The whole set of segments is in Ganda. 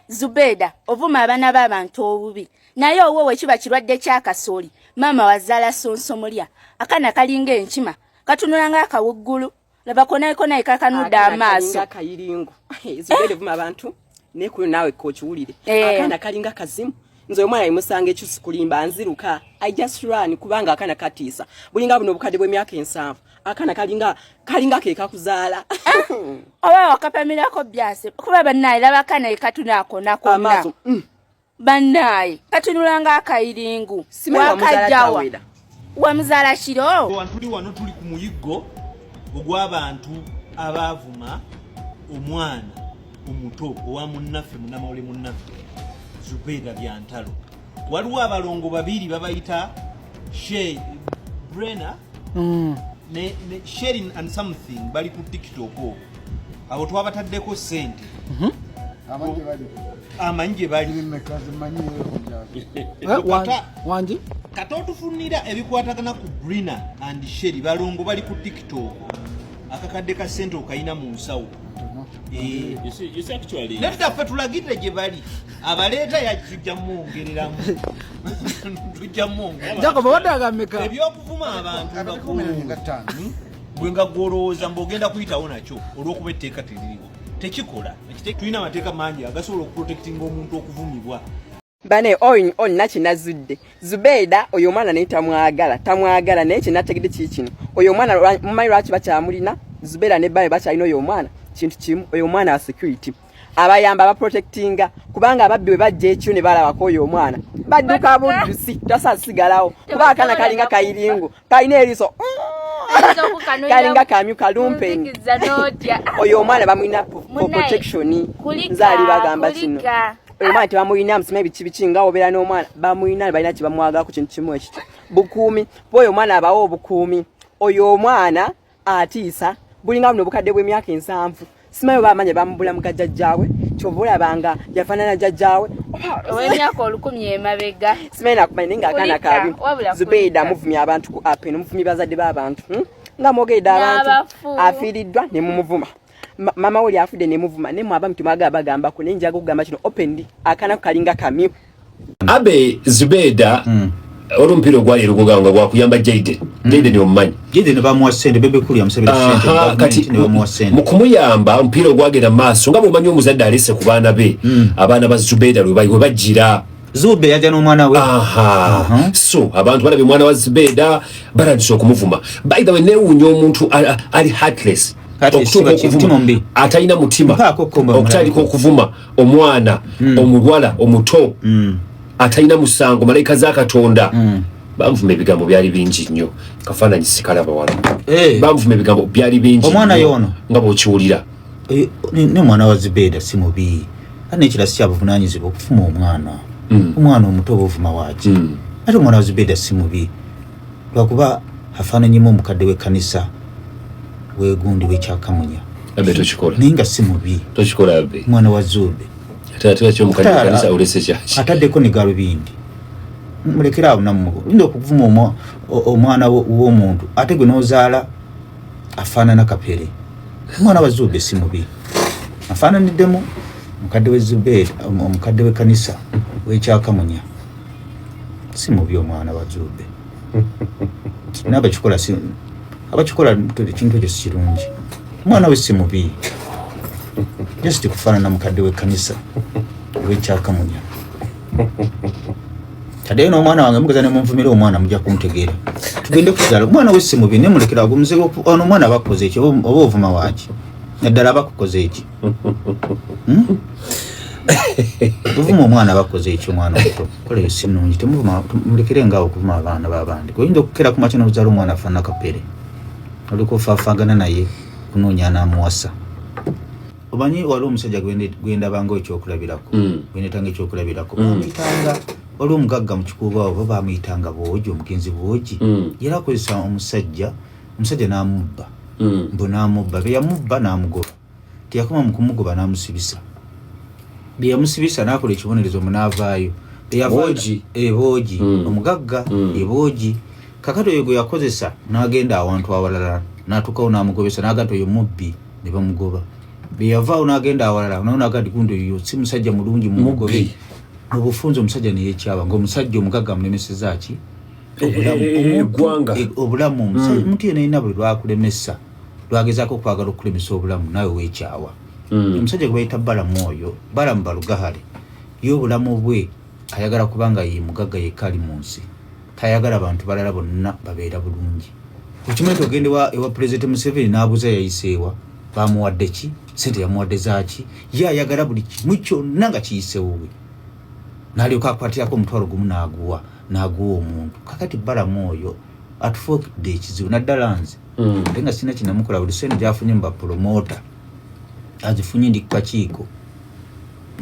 Zubeda ovuma abana b'abantu obubi naye owo kiba kirwadde kyakasooli mama wazaala sonsomulya akana kalinga enkima katunula ng'akawuggulu laba konaikona ikakanudda amaaso akayiringo Zubeda ovuma abantu nekulu nawe kokiwulire akana kalinga kazimu nze omwana yimusanga ekyusi kulimba nziruka I just run kubanga akana katiisa bulinga buno obukadde bw'emyaka 7 akana kalinga ke kakuzaala oba wakapamirako byase kuba bannaye laba kana ikatunako nakonna bannaye katunulanga akayiringu wakajawa wamuzaala kiro abantu tuli wano tuli ku muyiggo ogw'abantu abaavuma omwana omuto owa munnaffe munnamawole munnaffe Zubeda Byantalo waliwo abalongo babiri babayita Brenna ne sharing and something bali ku TikTok abo twabataddeko sente amanje bali wanji katotufunira ebikwatagana ku Brenna and Sherry balongo bali ku TikTok akakadde ka sente okayina mu nsawo you see actually naffe tulagidde gye bali abaleeta yajja mwongereramu tujja mwongereramu Jacob wadagameka ebyokuvuma abantu bwenga gwolowooza mbogenda kuyitawo nakyo olw'okuba etteeka teririwo tekikola tulina amateeka mangi agasobola okuprotectinga omuntu okuvumibwa bane on nakinazudde Zubeda oyo omwana naye tamwagala naye kinategedde kikino oyo omwana mumanyi lwaki bakyamulina Zubeda ne bane bakyalina oyo omwana kintu kimu oyo omwana wa security abayamba abaprotectinga kubanga ababbi bwe bajja ekyo ne balabako oyo omwana badduka buddusi tasasigalawo kuba akana kalinga kayiringu kalina eriso kalinga kamyu kalumpeni oyo omwana bamulina for protection nzaali bagamba kino oyo mwana tebamulina musima ebiki nga obeera n'omwana bamulina balina kibamwagala ku kintu kimu ekito bukuumi oyo omwana abawo obukuumi oyo omwana atiisa bulinga buno obukadde bw'emyaka 7 simayo bamanya bamubula mukajjajjaawe kyova olabanga yafaanana jjajjaawe ow'emyaka 10 emabega simayo nakumanya nga akana kabi Zubeda muvumya abantu ku app muvumya bazadde b'abantu nga mwogedde abantu afiiriddwa ne mumuvuma mama woli afudde ne muvuma ne mwaba mtimwaga bagambako ne njaga okugamba kino openly akana kalinga kamyu abe Zubeda olumpiro gwali rugoganga gwa kuyamba Jaden ni omumanyi Jaden bamuwa sente bebe kuli amusabira sente kati ne bamuwa sente mukumuyamba ompiro gwagenda maaso nga bomanyi omuzadde alese ku baana be abaana ba Zubeda lwe bajira Zube yaja n'omwana we so abantu balabye omwana wa Zubeda balandise okumuvuma by the way newunya omuntu ali heartless atalina mutima okutandika okuvuma omwana omulwala omuto atalina musango malayika za Katonda bamuvuma ebigambo byali bingi nnyo kafaananyi sikalaba wala bamuvuma ebigambo byali bingi omwana yono nga bw'okiwulira ne mwana wa Zubeda si mubi ate ekirasi kyabuvunaanyizibwa okufuma omwana omuto obuvuma waaki ate omwana wa Zubeda si mubi lwakuba afaananyimu omukadde w'ekkanisa wegundi w'ekyakamunya abe tokikola naye nga si mubi tokikola abe mwana wa Zube ataddeko ne galubindi mulekera awo namugo linda okuvuma omwana w'omuntu ate gwe n'ozaala afaanana kapere omwana wa Zube si mubi afaananiddemu omukadde we Zubeda omukadde w'ekkanisa w'ekyakamunya si mubi omwana wa Zube abakikola ekintu ekyo si kirungi omwana we si mubi just kufaanana mukadde w'ekkanisa w'ekyakamunya taddeyo n'omwana wange mugeza ne munvumira omwana mujja kuntegeera tugende kuzaala omwana we si mubi ne mulekera agumuzeewo ono omwana bakoze ekyo oba ovuma waaki naddala bakukoze eki tuvuma omwana bakoze ekyo omwana omuto koleyo si nnungi temulekere ngaawo okuvuma abaana b'abandi oyinza okukera ku makya n'ozaala omwana afaanana kapere oliko ofaafaagana naye kunoonya n'amuwasa omanyi waliwo omusajja gwendabanga ekyokulabirako gwendetanga ekyokulabirako bamuyitanga waliwo omugagga mu kikuuba oba bamuyitanga Bwogi omugenzi Bwogi yera akozesa omusajja n'amubba mbu n'amubba beyamubba n'amugoba teyakoma mu kumugoba n'amusibisa beyamusibisa n'akola ekibonerezo munaavaayo Bwogi omugagga Bwogi kakati oyo gwe yakozesa n'agenda awantu awalala n'atuukawo n'amugobesa n'agati oyo mubbi ne bamugoba biyava unagenda awalala unaona gadi gundo yo si musajja mulungi mu mugobe obufunzo omusajja ne yekyaba ngo omusajja omugagga mulemesezaki obulamu omuntu yena ina bwe lwakulemesa lwagezako kwagala okulemesa obulamu nawe wekyawa omusajja gwe bayita Balamu oyo Balamu Balugahale yo obulamu bwe ayagala kubanga ye mugagga yekali mu nsi tayagala abantu balala bonna babeera bulungi okimanyi ogende ewa President Museveni n'abuuza yayiseewa bamuwadde ki sente yamuwadde zaaki ye ayagala buli kimu kyonna nga kiyiseewo we n'alyoka akwatirako omutwalo gumu n'aguwa omuntu kakati Balamu oyo atufuukidde ekizibu naddala nze ate nga sina kinamukola buli sente gyafunye mu bapromota azifunye ndi ku kakiiko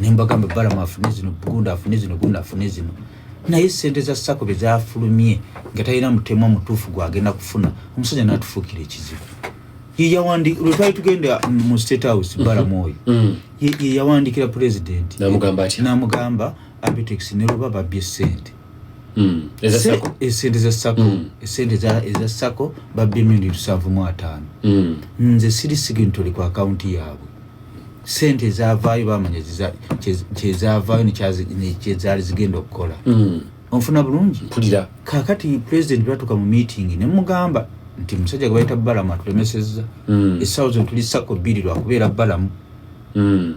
nembagamba Balamu afune zino Bugunda afune zino Gunda afune zino naye sente za sako bezafulumye nga talina mutemwa mutuufu gwagenda kufuna omusajja n'atufuukira ekizibu ye yawandikira lwetwali tugenda mu State House Balamu oyo ye yawandikira President n'amugamba Abetex ne luba babbye sente esente za sako esente za sako babbye $7,500 nze siri sigintoli ku akaunti yaabwe sente zavaayo bamanya kyezavaayo nekyezali zigenda okukola onfuna bulungi mpulira kakati President batuka mu meeting ne mugamba nti musajja gwe bayita Balamu atulemesezza essaawa zino tuli sako bbiri lwakubeera Balamu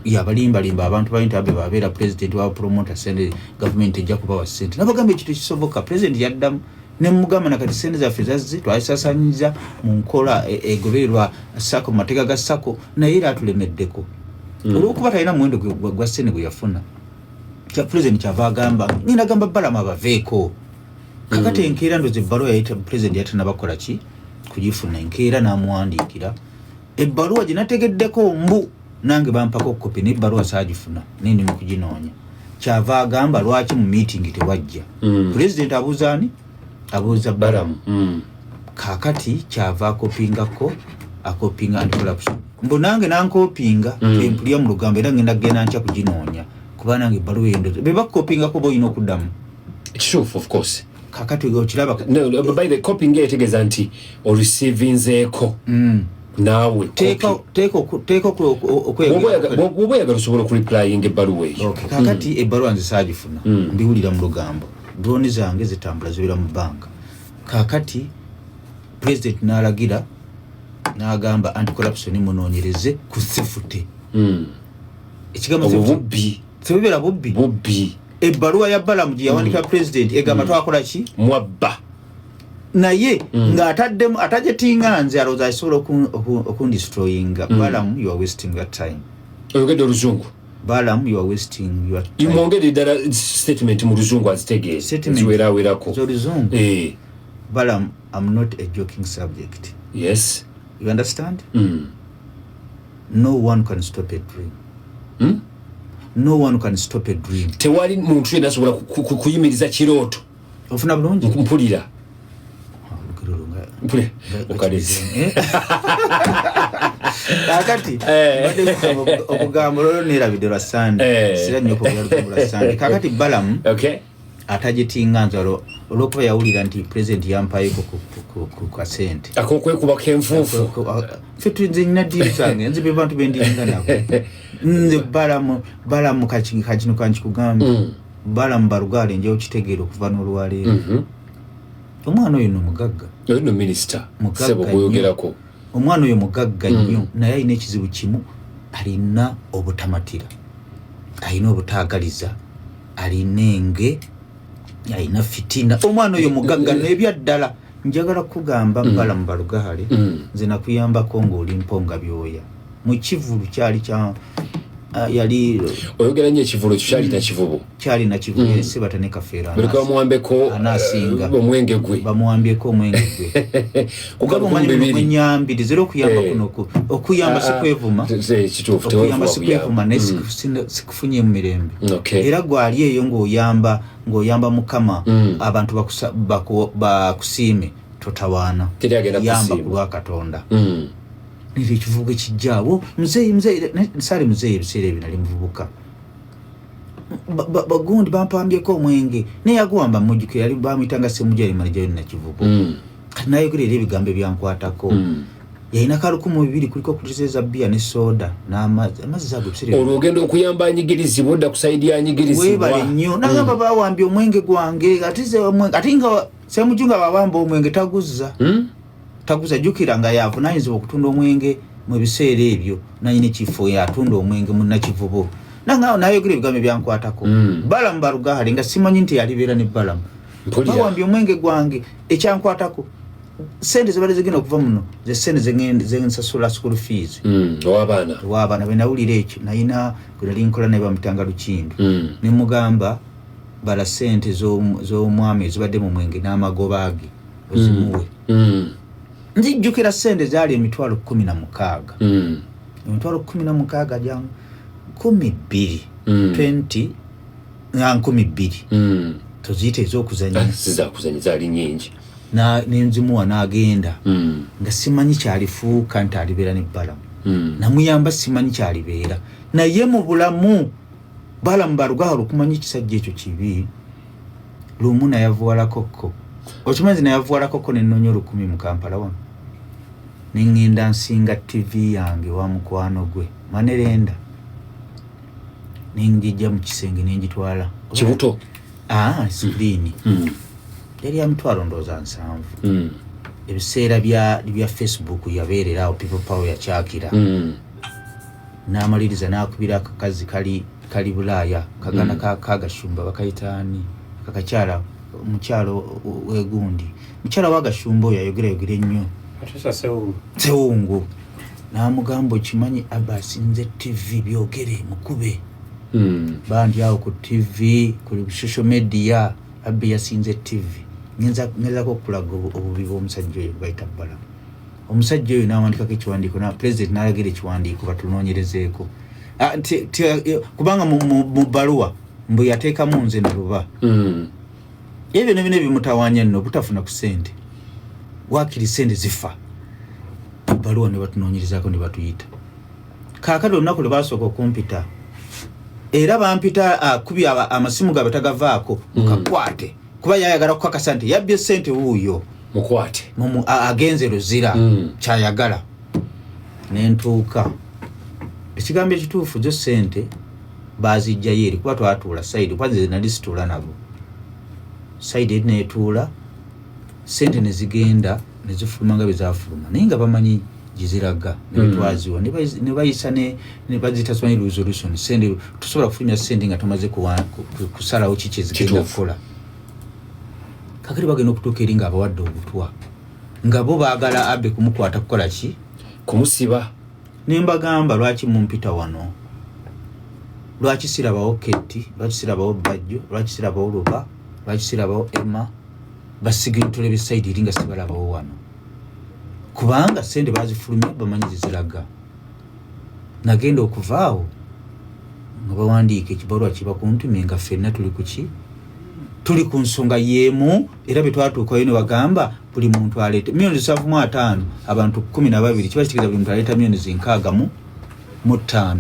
yabalimbalimba abantu bayinta abe babeera President wa promoter sente government ejja kubawa sente nabagamba ekintu kisoboka President yaddamu ne mugamba nakati sente zaffe zazze twalisasanyiza mu nkola egobererwa sako mu mateeka ga sako naye era atulemeddeko olwokuba talina muwendo gwa sente gwe yafuna President kyava agamba ngenda gamba Balamu abaveeko kakati enkeera ndoze ebbaluwa yayita President yatannabakola ki kugifuna enkeera n'amuwandiikira ebbaluwa gye nategeddeko mbu nange bampako kopi n'ebbaluwa saagifuna nindi mu kuginoonya kyava agamba lwaki mu meeting tewajja President abuuza ani abuuza Balamu kakati kyava akopinga anti-corruption mbu nange nankopinga empulya mu lugambo era ngenda kugenda nkya kuginoonya kuba nange ebbaluwa endoze be bakopingako boolina okuddamu ekituufu of course kakati okiraba by the copying etegeeza nti orecevinzeeko naawe bwoba oyagala osobola okureplyinga ebbaluwa eyo kakati ebbaluwa nze saagifuna mbiwulira mu lugambo droni zange zitambula zibeera mu bbanga kakati President n'alagira n'agamba anti-corruption munoonyereze ku sefute ekigambo bubbi sebibeera bubbi ebbaluwa ya Balamu gye yawandika President egamba twakola ki mwabba naye nga atajetinga nze alowooza asobola okundistroyinga Balamu you are wasting your time oyogedde oluzungu Balamu you are wasting your time mwongere ddala statement mu luzungu azitegeeze ziwerawerako z'oluzungu Balamu I'm not a joking subject yes you understand no one can stop a dream no one can stop a dream tewali muntu yenna asobola kuyimiriza kirooto ofuna bulungi mpulira okalezi kakati okugambo lolo nerabidde lwa Sande sira nnyo okugambo lwa Sande kakati Balamu atajetinga nze olwokuba yawulira nti President yampayeko ku kasente akokwekubako enfuufu ffe tuze nyina ddiiri zange nze be bantu bendiringa nabo nze Balamu kakino kankikugamba Balamu Balugahale njewo kitegeera okuva n'olwaleero omwana oyo nomugagga oyo no minister sebo boyogerako omwana oyo mugagga nnyo naye alina ekizibu kimu alina obutamatira alina obutaagaliza alina enge alina fitina omwana oyo mugagga n'ebyaddala njagala kugamba Balamu Balugahale nze nakuyambako ng'oli mponga byoya mu kivulu kyali kya yali oyogera nnyo ekivulu kyali na kivubo kyali na kivubo ese batane kafeera buli kwa muwambeko anasinga omwenge gwe bamuwambyeko omwenge gwe kugaba manyi munyambi dizero kuyamba kuno okuyamba sikwevuma kituufu okuyamba sikwevuma nesikufunye mu mirembe era gwali eyo ng'oyamba Mukama abantu bakusiime totawaana yamba ku lwa Katonda nili kivugo ekijjaawo muzeeyi sali muzeeyi ebiseera ebyo nali muvubuka bagundi bampambyeko omwenge naye yaguwamba mujjuko yali bamuyitanga Ssemujja yali manajayo nakivugo kati nayogera era ebigambo ebyankwatako yalina kalukumu 2 kuliko kutizeza bia ne soda n'amazzi zago bisire olugendo okuyamba anyigirizibwa odda kusaidia anyigirizibwa webale nnyo nagamba bawambye omwenge gwange atize omwenge ati nga semujunga bawamba omwenge taguza taguza jukira nga yavunanyizibwa okutunda omwenge mu biseera ebyo nanyine kifo yatunda omwenge munnakivubo nanga nayogera ebigambo byankwatako Balamu Balugaali nga simanyi nti yalibeera ne Balamu bawambye omwenge gwange ekyankwatako sente zibale zigenda okuva muno ze sente zensasula school fees owabaana benawulira ekyo nayina gwali nkola naye bamutanga Lukindu ne mugamba bala sente z'omwami ezibadde mu mwenge n'amagoba ge ozimuwe nzijjukira sente zaali emitwalo 16 emitwalo 16 jangu 12 20 nga 12 toziyita ez'okuzanya zizakuzanya zaali nyingi nenzimuwa n'agenda nga simanyi kyalifuuka nti alibeera ne Balamu namuyamba simanyi kyalibeera naye mu bulamu Balamu Balugaali okumanyi ekisajja ekyo kibi lumu nayavuwala kokko okimanyi nayavuwala kokko nennonya 10 mu Kampala wano nengenda nsinga TV yange wa mukwano gwe Manerenda nengijja mu kisenge nenjitwala kibuto screen yali ya mitwalo ndooza 7 ebiseera bya Facebook yabeerera awo People Power yakyakira n'amaliriza n'akubira akakazi kali Bulaaya kagana kagashumba bakayitaani kakakyala omukyalo wegundi mukyala wagashumba oyo ayogera ennyo Sewungu n'amugamba okimanyi Abbas nze TV byogere mukube bandi awo ku TV ku social media Abbi yasinze TV ngenza ko kulaga obubi bw'omusajja oyo bayita Balamu omusajja oyo n'awandikako ekiwandiiko na president n'alagira ekiwandiiko batunoonyerezeeko kubanga mu baluwa mbu yateekamu nze naluba ebyo nebino bimutawanya nno butafuna ku sente wakiri sente zifa baluwa ne batunoonyerezaako ne batuyita kaakati olunaku lwe basooka okumpita era bampita kubi amasimu gabe tagavaako mukakwate kuba yayagala kukakasa nti yabbye sente wuuyo mukwate agenze luzira kyayagala nentuuka ekigambo ekituufu zo sente bazijjayo eri kuba twatuula saidi kuba nze nali situula nabo saidi eri netuula sente nezigenda nezifuluma nga bezafuluma naye nga bamanyi giziraga nebitwaziwa ne bayisa ne bazita somanyi resolution sente tusobola kufulumya sente nga tumaze kusalawo kiki ezigenda kukola kakati bagenda okutuuka eri nga abawadde obutwa nga bo baagala Abbe kumukwata kukola ki kumusiba nembagamba lwaki mumpita wano lwaki sirabawo Keti lwaki sirabawo Bajjo lwaki sirabawo Luba lwaki sirabawo Emma basigintule besaidi eri nga sibalabawo wano kubanga sente bazifulumya bamanyi ziziraga nagenda okuvaawo nga bawandiika ekibalwa kiba kuntume nga ffenna tuli kuki tuli ku nsonga yeemu era bwe twatuukayo ne wagamba buli muntu aleeta milioni 7.5 abantu 12 kiba kitegeeza buli muntu aleeta milioni 65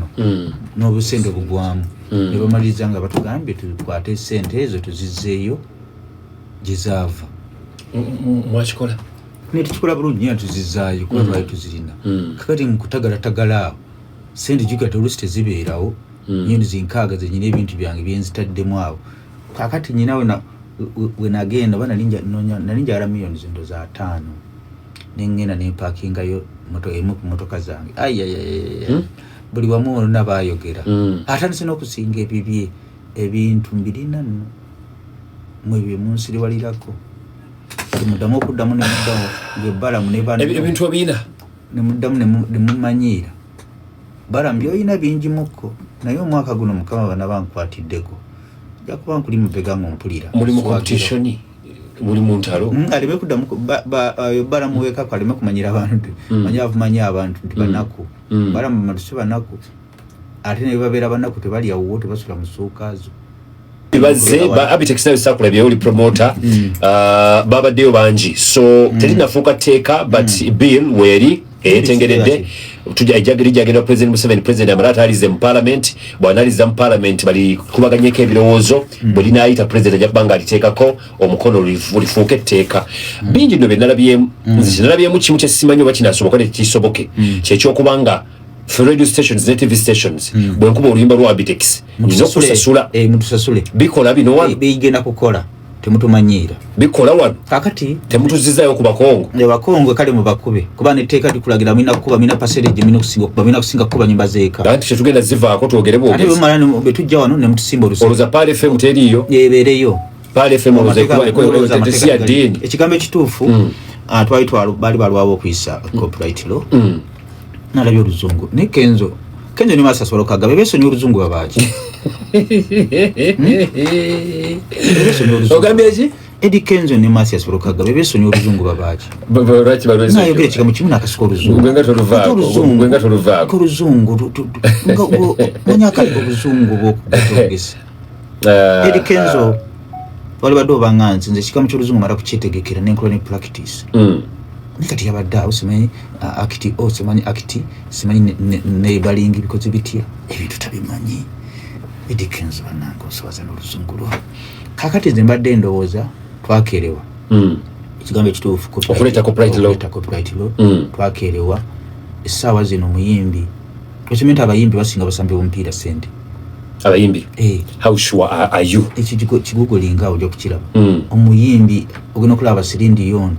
n'obusente bugwamu ne bamaliriza nga batugambye tukwate sente ezo tuzizzeeyo gye zaava mwakikola netukikola bulungi nnyo tuzizaayo kuba twali tuzirina kakati mu kutagalatagala awo sente jukata oluusi tezibeerawo milioni 6 zenyina ebintu byange byenzitaddemu awo kakati nyina we nagenda bana nalinja ala milioni zindo za 5 nengenda nempakingayo emu ku motoka zange buli wamu olona bayogera atandise n'okusinga ebibye ebintu 2 nno mwebye munsiriwalirako muddamu okuddamu nemuddamu ngebalamu ebintu obiina nemuddamu nemumanyiira Balamu byoyina bingi mukko naye omwaka guno Mukama bana bankwatiddeko jakuba nkuli mubega ngompulira muli mu competition muli mu ntalo alime kuddamu Balamu weka alime kumanyira abantu manya abantu nti banaku Balamu matusi banaku ate ne babeera banaku tebali awo tebasula mu suukaazo baze Abitex nawe sakula byoli promoter babaddeyo bangi so terinafuuka teeka but bill weri etengeredde tuja ijagenda president Museveni president amarata alize mu parliament bwanaliza mu parliament bali kubaganyeko ebirowoozo buli naayita president ajabanga aliteekako omukono ulifuuke etteeka bingi nno byenalabyemu nalabyemu kimu kyesimanyi oba kinasoboka nekisoboke kyekyokubanga for radio stations ne TV stations bwenkuba oluyimba lwa Abitex nzo kusasula mutusasule bikola bino wano bigenda kukola temutumanyira bikola wano kakati temutuzizayo ku bakongo ne bakongo kale mu bakube kuba netteeka likulagira mina kuba mina percentage mina kusinga kuba nyimba zeeka anti kyetugenda zivaako twogere bwogezi ate bamala betujja wano ne mutusimba olusa oluza Pale FM teriyo yebeereyo Pale FM oluza tesia dini ekigambo ekituufu twali bali balwawo okuyisa copyright law nalabye oluzungu ne Kenzo ni masasobola kagaba besonyi oluzungu babaaki ogambye ki Eddie Kenzo ne masasobola kagaba besonyi oluzungu babaaki lwaki balwezi nayogera ekigambo kimu n'akasiko oluzungu gwenga toluvaako oluzungu onyaka oluzungu bwokugesa Eddie Kenzo wali badde obanga nze ekigambo ky'oluzungu mala kukyetegekera nenkola ne practice nikati yabadde awo simanyi akiti simanyi akiti simanyi neighboring bikoze bitya ebintu tabimanyi Eddie Kenzo banange osoboza n'oluzungu lwo kakati nze mbadde ndowooza twakerewa ekigambo ekituufu okuleeta copyright law twakerewa essaawa zino muyimbi okimanyi nti abayimbi basinga basambe omupiira sente abayimbi how sure are you kigugulinga ojja kukiraba omuyimbi ogenda okulaba Basirindi Yoon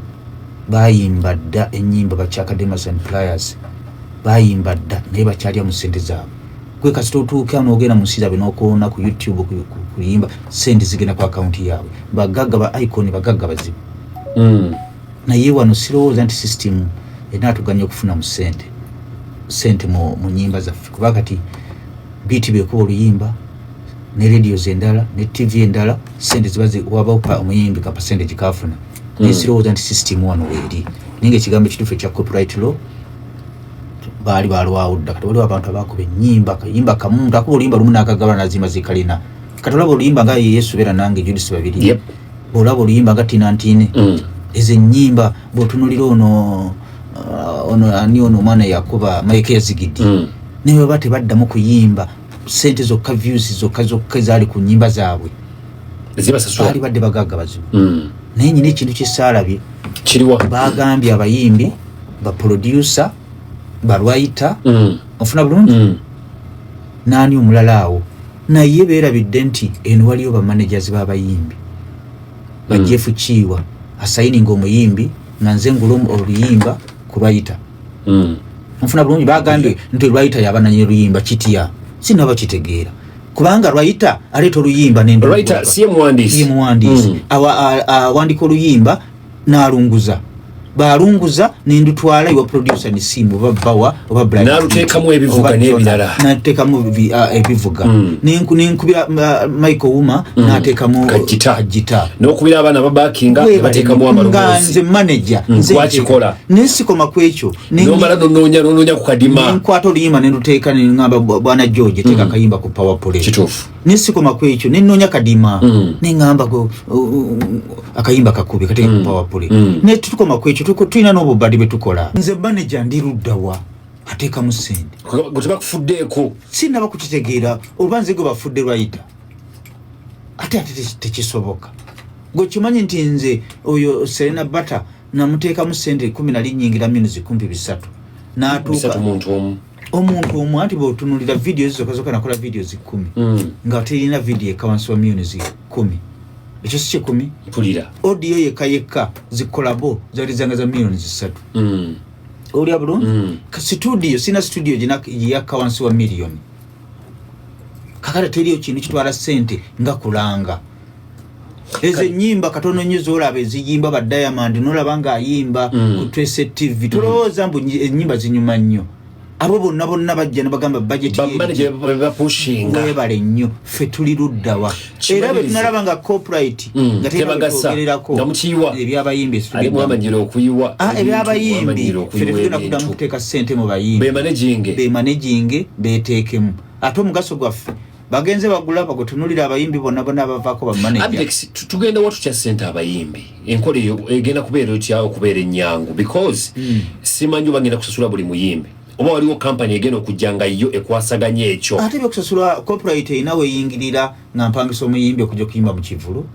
bayimba dda ennyimba bakyakademas and pliers bayimba dda naye bakyalya mu ssente zaabwe gwe kasita otuuka n'ogenda mu nsi zaabwe n'okoona ku YouTube kuyimba ssente zigenda ku akawunti yaabwe bagagga ba icon bagagga bazibu naye wano sirowooza nti system enaatuganya okufuna mu ssente mu nnyimba zaffe kuba kati BTB ekuba oluyimba ne radios endala ne TV endala ssente ziba wabawupa omuyimbi ka percentage kafuna nesirowooza nti system wano weeri ninga ekigambo ekituufu ekya copyright law baali balwawo dda kati waliwo abantu abakuba ennyimba kayimba kamuntu akuba oluyimba lumu n'akagabana nazimba zikalina kati olaba oluyimba nga yesubeera nange Judisi babiri olaba oluyimba nga tinantine ezo ennyimba bw'otunulira ono ani ono omwana yakuba Mike Yazigidi naye baba tebaddamu kuyimba ssente zokka views zokka zaali ku nnyimba zaabwe baali badde bagagga bazibu naye nyina ekintu kyesaalabye kiriwa bagambye abayimbi baproducer balwaita ofuna bulungi naani omulala awo naye beerabidde nti eno waliyo bamanagers b'abayimbi bajefu kiiwa asayininga omuyimbi nga nze ngula oluyimba kulwayita ofuna bulungi bagambye nti olwayita yabananye luyimba kitya sinaba kitegeera kubanga lwayita aleeta oluyimba lwayita siye muwandiisi awandika oluyimba n'alunguza balunguza nindutwala iwa producer ni simu babawa oba blind naluteekamu ebivuga n'ebirala nateekamu ebivuga ninkubira Michael Wuma nateekamu kajita n'okubira abaana babakinga bateekamu amaloboozi nze manager wakikola nensikoma kwekyo nomala nononya ku kadima nkwata oluyimba nenduteeka nengamba bwana George teeka kayimba ku power play kituufu nensikoma kwekyo nenonya kadima nengamba akayimba kakube kateeka ku power play ne tutukoma kwekyo tulina n'obubadi betukola nze manager ndiruddawa ateeka mu ssente gwe bakufuddeeko sinaba kukitegeera oba nze gwe bafudde lwayita ate tekisoboka gwe kimanyi nti nze oyo Serena Bata namuteeka mu ssente 11 nyingira minuzi 3 n'atuuka omuntu omu anti bw'otunulira video zokka nakola videos 10 nga terina video ekawansi wa minuzi 10 ekyo si 10 mpulira audio yekka zikolabo zali zanga za millioni 3 oli abulungi studio sina studio yakka wansi wa millioni kakala teriyo kintu kitwala ssente nga kulanga ezo nyimba katono nnyo zolaba eziyimba ba Diamond nolaba nga ayimba ku Trace TV tulowooza mbu ennyimba zinyuma nnyo abo bonna bajja ne bagamba budget webale nnyo ffe tuli luddawa era bwe tunalaba nga corporate nga tebagererako ebyabayimbi ebyabayimbi ffe tetugenda kuddamu kuteeka ssente mu bayimbi bemanaging beteekemu ate omugaso gwaffe bagenze bagula bagotunulira abayimbi bonna abavaako bamanager tugenda watu kya ssente abayimbi enkola eyo egenda kubeera otya okubeera ennyangu because simanyi bagenda kusasula buli muyimbi oba waliwo company egenda okujjanga yo ekwasaganya ekyo ate byokusasula copyright inawe yingirira nga mpangisa omuyimbi okujja okuyimba mu kivulu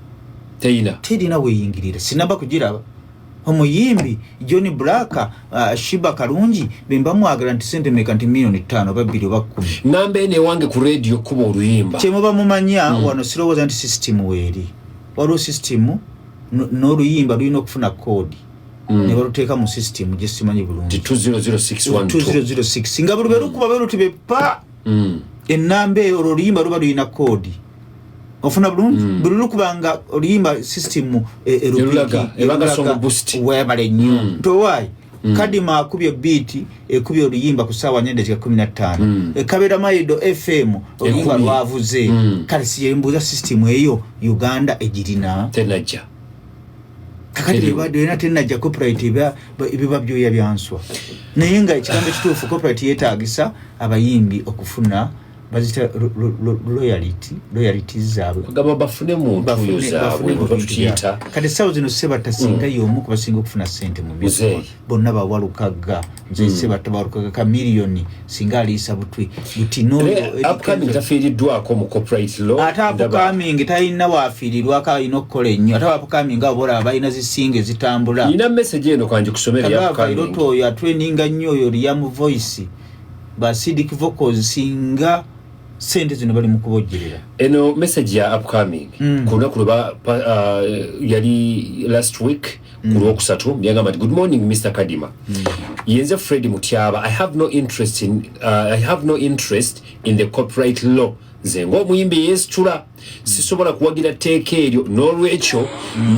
terina weeyingirira sinaba kugiraba omuyimbi Johnny Black Shiba Kalungi bemba mwagala nti sente meka nti milioni 5 oba 2 oba 10 nambe ne wange ku radio kuba oluyimba kyemuba mumanya wano sirowooza nti system weeri waliwo system n'oluyimba lulina okufuna code ne baluteeka mu system gye simanyi bulungi 2006 nga buli berukuba berutibe pa ennamba eyo oluyimba luba lulina code ofuna bulungi buli lukubanga oluyimba system ebaga song boost webale nnyo towayi kadima akubye beat ekubye oluyimba ku ssaawa 4:15 ekabera maido FM oluyimba lwavuze kale siyembuza system eyo Uganda egirina tenajja kakati badde tenajja copyright ibiba byoya byanswa naye nga ekigambo kituufu copyright yeetaagisa abayimbi okufuna bazita royalties zaabwe kugaba bafune muntu zaabwe bakiyita kati sawo zino seba tasinga yomu kubasinga okufuna sente mu bizo bonna bawalukaga nze seba tabalukaga ka milioni singa alisa butwi butino upcoming tafiridwako mu corporate law ata upcoming tayina wafirirwa ka inokola nnyo ata upcoming abola abayina zisinge zitambula ina message eno kwanje kusomera ya upcoming iroto ya training nnyo yo Liam voice ba Cidic vocals singa sente zino bali mukubojjerera eno message ya upcoming kuna kuloba yali last week kulo kusatu byagamba good morning Mr. Kadima yenze Fred Mutyaba I have no interest in the corporate law zengo muyimbi yesitula sisobola kuwagira teke eryo n'olwekyo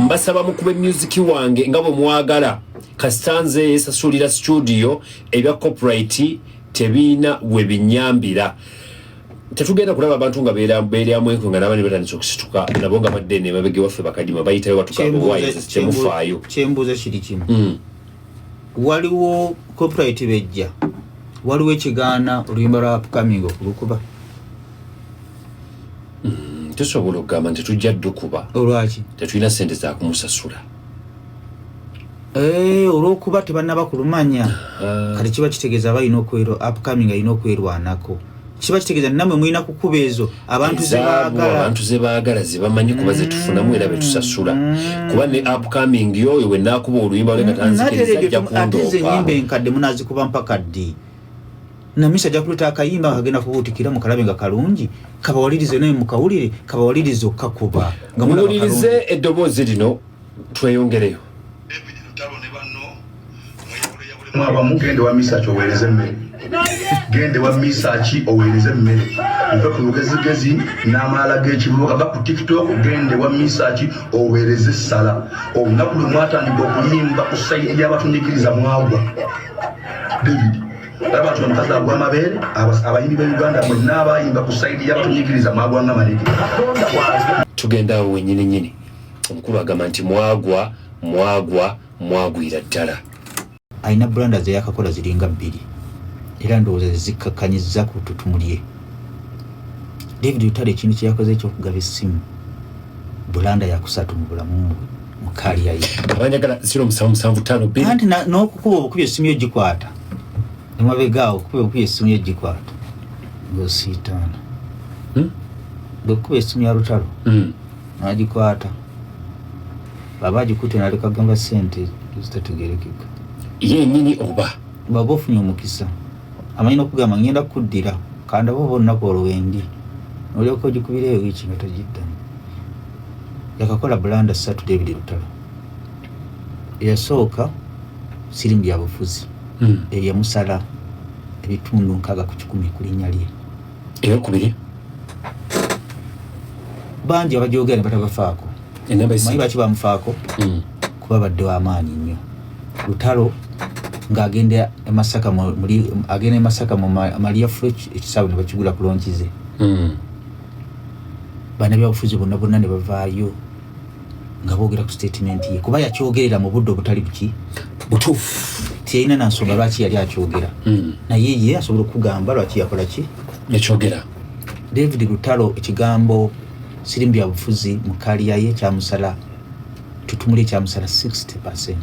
mbasaba mukube music wange ngabo mwagala kastanze yesasulira studio ebya corporate tebina webinyambira tetugenda kulaba abantu nga beera mweko nga nabani batandise okusituka nabo nga badde mabege waffe Bakadima bayitayo batukabo waye kyemufaayo kyembuza kiri kimu waliwo corporate bejja waliwo ekigaana oluyimba lwa upcoming okulukuba tusobola okugamba nti tujja ddukuba olwaki tetulina sente za kumusasula olwokuba tebannaba kulumanya kati kiba kitegeeza balina upcoming alina okwerwanako kiba kitegeeza namwe mulina kukuba ezo abantu ze baagala zibamanyi kuba zetufunamu era betusasula kuba ne upcoming yoyo wenakuba oluyimba lwe katanzikiriza ajja kundoopa enyimba enkadde munazikuba mpaka ddi namisa ajja kuleta akayimba kagenda kubuutikira mu kalabe nga kalungi kabawalirize naye mukawulire kabawalirize okkakuba nga muwulirize eddoboozi lino tweyongereyo mwaba mugende wa misachi oweereze emmere gende wa misachi oweereze emmere mpe ku lugezigezi n'amaala g'ekibuga ga ku TikTok gende wa misachi oweereze ssala olunaku lwe mwatandika okuyimba ku sayidi y'abatundikiriza mwagwa David abantu omukazi agwa amabeere abayimbi ba Uganda mwenna abayimba ku sayidi y'abatundikiriza mwagwa nga malege tugenda awo wennyini nyini omukulu agamba nti mwagwira ddala aina branda ze yakakola ziringa 2 era ndowooza zikakkanyiza ku tutumulye David Utale ekintu kye yakoze ekyokugaba essimu bulanda yakusatu mu bulamu mukali yayi abanyagala 0775 anti n'okukuba obukubi essimu yo gikwata nemabegaawo okukuba obukubi essimu yo gikwata ng'osiitaana bwekuba essimu ya Lutalo n'agikwata baba agikutte n'aleka gamba sente zitategerekeka yennyini oba baba ofunye omukisa amanyi n'okugamba ngenda kuddira kanda bo bonna olwendi olyoka ogikubira ewiiki nga togiddamu yakakola bulanda 3 David Lutalo eyasooka siringi ya bufuzi eyamusala ebitundu 6 ku 10 ku linnya lye eyokubiri bangi abajoogera ne batabafaako manyi baki bamufaako kuba badde w'amaanyi nnyo Lutalo ng'agenda e Masaka mu Maria Fletch ekisaawe ne bakigula ku lonkize bannabyabufuzi bonna ne bavaayo nga boogera ku statement ye kuba yakyogerera mu budde obutali butuufu tiyalina nansonga lwaki yali akyogera naye ye asobola okugamba lwaki yakola ki yakyogera David Lutalo ekigambo sirimbi ya bufuzi mu kaliya ye kyamusala tutumule kyamusala 60%.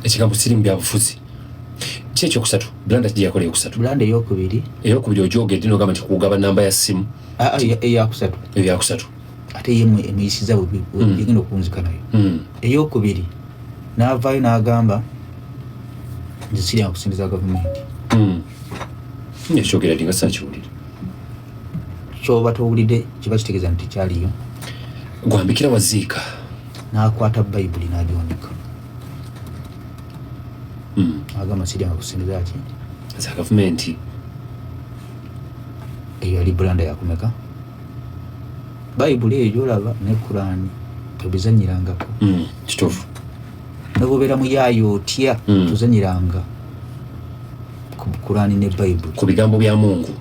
Ekigambo sirimbi ya bufuzi Kyekyo kusatu Bulanda kijakole yokusatu Bulanda eyokubiri ojogedde n'ogamba nti kugaba namba ya simu eyakusatu ate yemwe emiyisiza bwegenda okunzika nayo eyokubiri n'avaayo n'agamba nze sirya kusindiza gavumenti ekyogera dinga sakiwulire kyoba towulidde kiba kitegeeza nti kyaliyo gwambikira waziika n'akwata bayibuli n'agyonika agamba sirya kusindiza ki za gavumenti eyo yali Bulanda yakumeka bayibuli eyo gyolaba ne Kurani tobizanyirangako kituufu nobobeera muyaayo otya tuzanyiranga ku Kurani ne bayibuli ku bigambo bya Mungu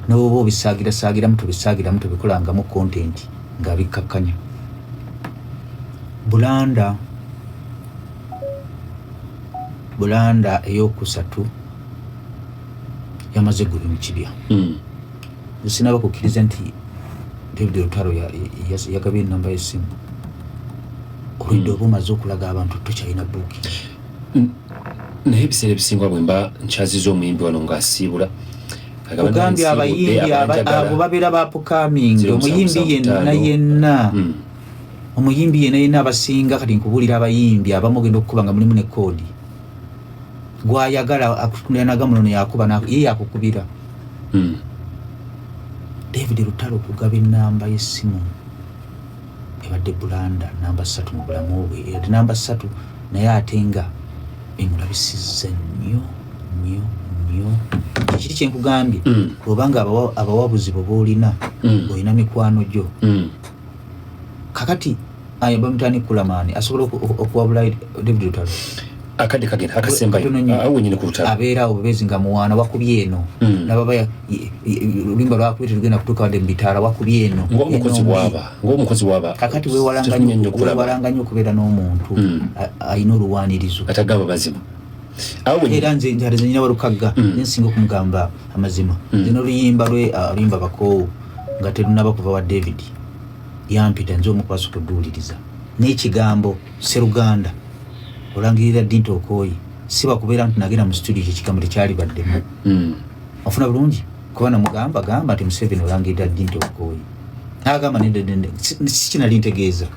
noboba obisaagirasaagiramu tobisaagiramu tobikolangamu content nga bikkakkanya Bulanda eyokusatu yamaze guli mu kibya sinaba kukkiriza nti David Lutalo yagabye enamba y'essimu olwedde oba omaze okulaga abantu tokyalina buuki naye ebiseera ebisinga bwemba nkyaziza omuyimbi wano ng'asiibula ogambye abayimbi abo babeera bapukamingi omuyimbi yenna abasinga kati nkubuulira abayimbi abamu ogenda okukuba nga mulimu ne koodi gwayagala akutunira nagamuno yakuba ye yakukubira David Lutalo okugaba ennamba y'essimu ebadde Bulanda namba 3 mu bulamu bwe ate namba 3 naye ate nga emulabisizza nnyo ekiri kyenkugambye obanga abawabuzi bo boolina olina mikwano gyo kakati bamutani Kulamani asobola okuwabula David Lutalo akadde kagenda akasembayo awenyine ku Lutalo abeerawo bebezi nga muwaana wakubye eno nababa olumba lwakubite lugenda kutuuka wadde mbitaala wakubye eno ng'omukozi waba kakati weewalanga nnyo okubeera n'omuntu alina oluwaanirizo atagamba mazima era nze nyina walukagga nensinga okumugamba amazima nze n'oluyimba aluyimba bakoowu nga terunaba kuva wa David yampita nze omukwasooka odduwuliriza n'ekigambo Sseruganda olangirira ddi nti okooyi siba kubeera nti nagenda mu studio ekyo ekigambo tekyali baddemu ofuna bulungi kuba namugamba nti Museveni olangirira ddi nti okooyi n'agamba sikinali ntegeeza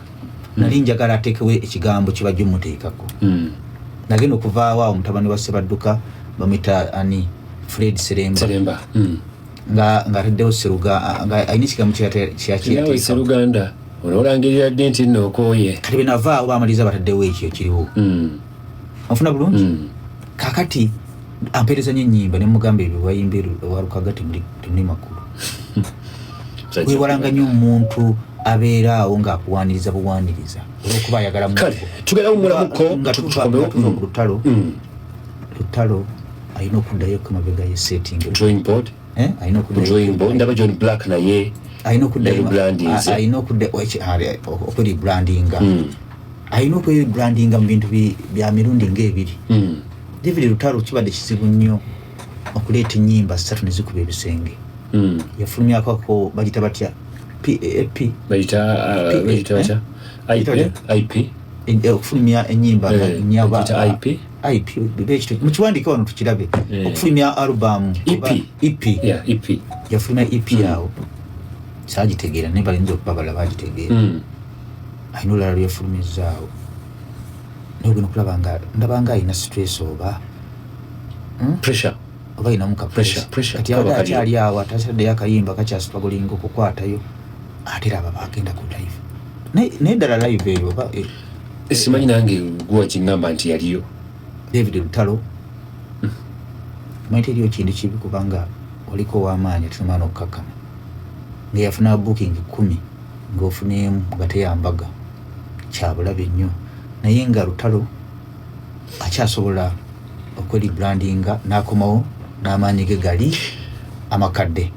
nali njagala ateekewo ekigambo kibajja omuteekako nagenda okuvaawo awo mutabani wa Sebadduka bamwita ani Fred Seremba nga ataddewo nga alina ekigambo kyateekawo Sseruganda olangirira ddi nti nno okooye kati benavaawo bamaliza bataddewo ekyo kiriwo ofuna bulungi kakati ampeereza nyo ennyimba ne mugamba ebyo wayimba walukaga temuli makulu weewalanga nnyo omuntu abeeraawo ng'akuwaaniriza buwaaniriza olwokuba ayagala tugerawo mulamuko Lutalo Lutalo alina okuddayo kumabega ye setting drawing board alina okuddayo ndaba John Black naye alina okwerebrandinga alina okwerebrandinga mu bintu bya mirundi ng'ebiri David Lutalo kibadde kizibu nnyo okuleeta ennyimba 3 ne zikuba ebisenge yafulumyako bagita batya PAP IP okufulumya ennyimba IP mukiwandiika wano tukirabe okufulumya album EP yafulumya EP yawo saagitegeera naye balinza okuba balala bagitegeera alina olulala lyefulumizaawo naye ogenda okulaba nga ndabanga alina stress oba pressure oba alinamu ka pressure kati abadde akyali awo atataddeyo akayimba kakyasitwagolinga okukwatayo ate era aba bagenda ku live naye ddala live eyo oba simanyi nange guwa kiŋŋamba nti yaliyo David Lutalo manyi teriyo kintu kibi kubanga oliko ow'amaanyi tumaana okukakkana ngeyafuna booking 10 ng'ofuneemu nga teyambaga kyabulabe nnyo naye nga Lutalo akyasobola okweribrandinga n'akomawo n'amaanyi ge gali amakadde